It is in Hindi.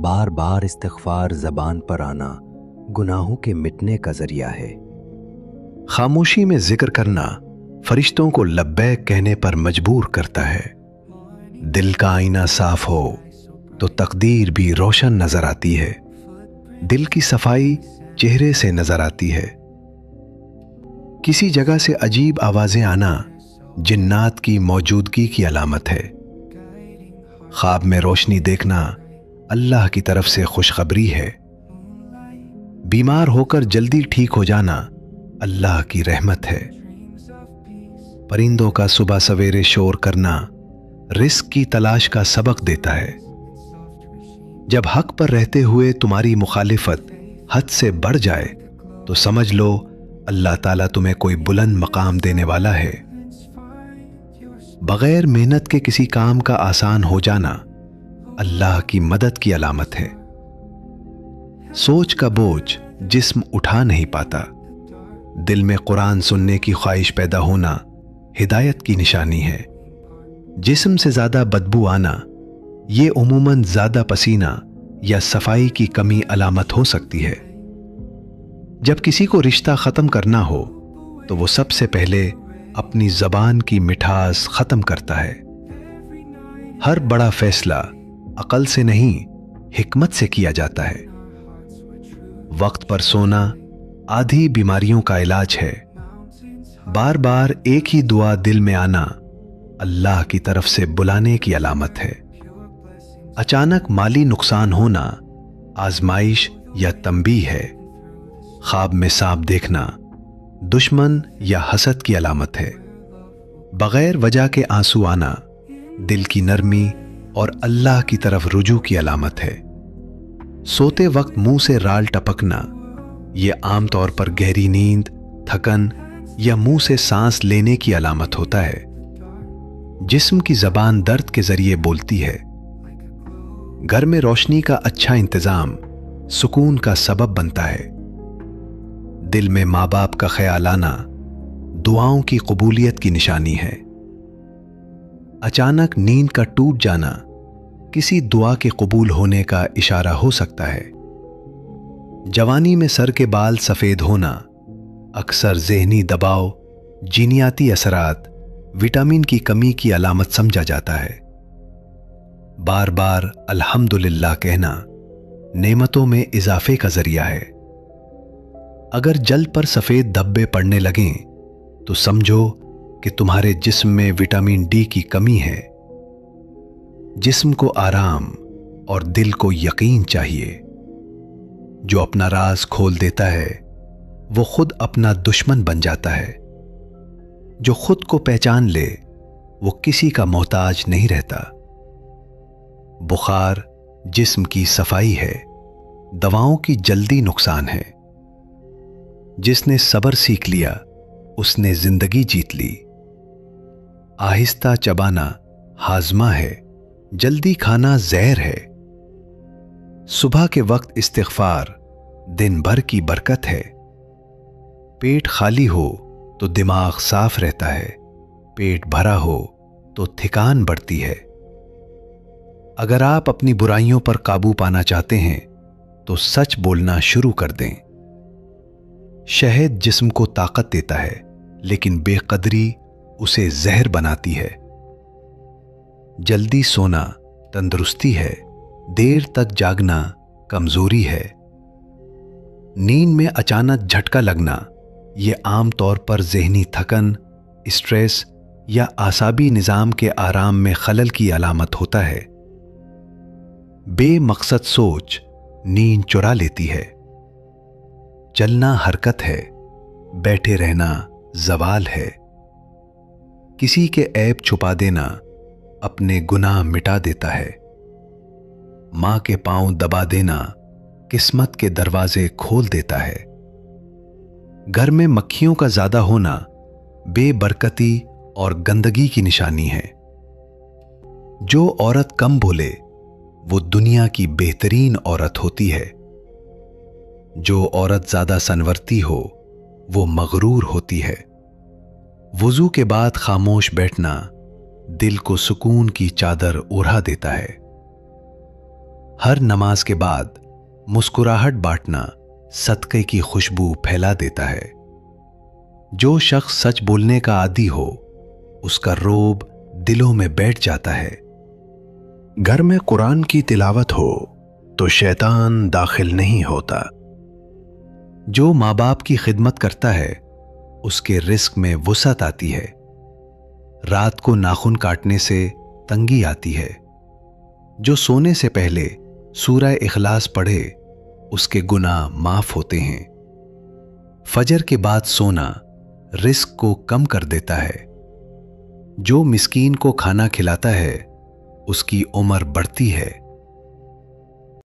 बार बार इस्तिग़फ़ार ज़बान पर आना गुनाहों के मिटने का ज़रिया है। खामोशी में जिक्र करना फरिश्तों को लब्बैक कहने पर मजबूर करता है। दिल का आईना साफ हो तो तकदीर भी रोशन नजर आती है। दिल की सफाई चेहरे से नजर आती है। किसी जगह से अजीब आवाजें आना जिन्नात की मौजूदगी की अलामत है। ख्वाब में रोशनी देखना अल्लाह की तरफ से खुशखबरी है। बीमार होकर जल्दी ठीक हो जाना अल्लाह की रहमत है। परिंदों का सुबह सवेरे शोर करना रिस्क की तलाश का सबक देता है। जब हक पर रहते हुए तुम्हारी मुखालिफत हद से बढ़ जाए तो समझ लो अल्लाह ताला तुम्हें कोई बुलंद मकाम देने वाला है। बगैर मेहनत के किसी काम का आसान हो जाना अल्लाह की मदद की अलामत है। सोच का बोझ जिस्म उठा नहीं पाता। दिल में कुरान सुनने की ख्वाहिश पैदा होना हिदायत की निशानी है। जिस्म से ज्यादा बदबू आना ये उमूमन ज्यादा पसीना या सफाई की कमी अलामत हो सकती है। जब किसी को रिश्ता खत्म करना हो तो वो सबसे पहले अपनी जबान की मिठास खत्म करता है। हर बड़ा फैसला अकल से नहीं हिकमत से किया जाता है। वक्त पर सोना आधी बीमारियों का इलाज है। बार बार एक ही दुआ दिल में आना अल्लाह की तरफ से बुलाने की अलामत है। अचानक माली नुकसान होना आजमाइश या तंबीह है। ख्वाब में सांप देखना दुश्मन या हसद की अलामत है। बगैर वजह के आंसू आना दिल की नरमी और अल्लाह की तरफ रुजू की अलामत है। सोते वक्त मुंह से राल टपकना यह आमतौर पर गहरी नींद, थकन या मुंह से सांस लेने की अलामत होता है। जिस्म की जबान दर्द के जरिए बोलती है। घर में रोशनी का अच्छा इंतजाम सुकून का सबब बनता है। दिल में माँ बाप का ख्याल आना दुआओं की कबूलियत की निशानी है। अचानक नींद का टूट जाना किसी दुआ के कबूल होने का इशारा हो सकता है। जवानी में सर के बाल सफेद होना अक्सर ज़हनी दबाव, जीनियाती असरात, विटामिन की कमी की अलामत समझा जाता है। बार बार अल्हम्दुलिल्लाह कहना नेमतों में इजाफे का जरिया है। अगर जल्द पर सफेद धब्बे पड़ने लगें तो समझो कि तुम्हारे जिस्म में विटामिन डी की कमी है। जिस्म को आराम और दिल को यकीन चाहिए। जो अपना राज खोल देता है वो खुद अपना दुश्मन बन जाता है। जो खुद को पहचान ले वो किसी का मोहताज नहीं रहता। बुखार जिस्म की सफाई है, दवाओं की जल्दी नुकसान है। जिसने सब्र सीख लिया उसने जिंदगी जीत ली। आहिस्ता चबाना हाजमा है, जल्दी खाना जहर है। सुबह के वक्त इस्तिग़फ़ार दिन भर की बरकत है। पेट खाली हो तो दिमाग साफ रहता है, पेट भरा हो तो थकान बढ़ती है। अगर आप अपनी बुराइयों पर काबू पाना चाहते हैं तो सच बोलना शुरू कर दें। शहद जिस्म को ताकत देता है लेकिन बेकदरी उसे जहर बनाती है। जल्दी सोना तंदुरुस्ती है, देर तक जागना कमजोरी है। नींद में अचानक झटका लगना यह आम तौर पर ज़हनी थकन, स्ट्रेस या आसाबी निज़ाम के आराम में खलल की अलामत होता है। बेमकसद सोच नींद चुरा लेती है। चलना हरकत है, बैठे रहना जवाल है। किसी के ऐब छुपा देना अपने गुनाह मिटा देता है। मां के पांव दबा देना किस्मत के दरवाजे खोल देता है। घर में मक्खियों का ज्यादा होना बेबरकती और गंदगी की निशानी है। जो औरत कम बोले वो दुनिया की बेहतरीन औरत होती है। जो औरत ज्यादा सनवरती हो वो मगरूर होती है। वुजू के बाद खामोश बैठना दिल को सुकून की चादर ओढ़ा देता है। हर नमाज के बाद मुस्कुराहट बांटना सदक़े की खुशबू फैला देता है। जो शख्स सच बोलने का आदी हो, उसका रोब दिलों में बैठ जाता है। घर में कुरान की तिलावत हो तो शैतान दाखिल नहीं होता। जो माँ बाप की खिदमत करता है, उसके रिस्क में वुसअत आती है। रात को नाखून काटने से तंगी आती है। जो सोने से पहले सूरह इखलास पढ़े, उसके गुनाह माफ होते हैं। फजर के बाद सोना रिस्क को कम कर देता है। जो मिस्कीन को खाना खिलाता है, उसकी उम्र बढ़ती है।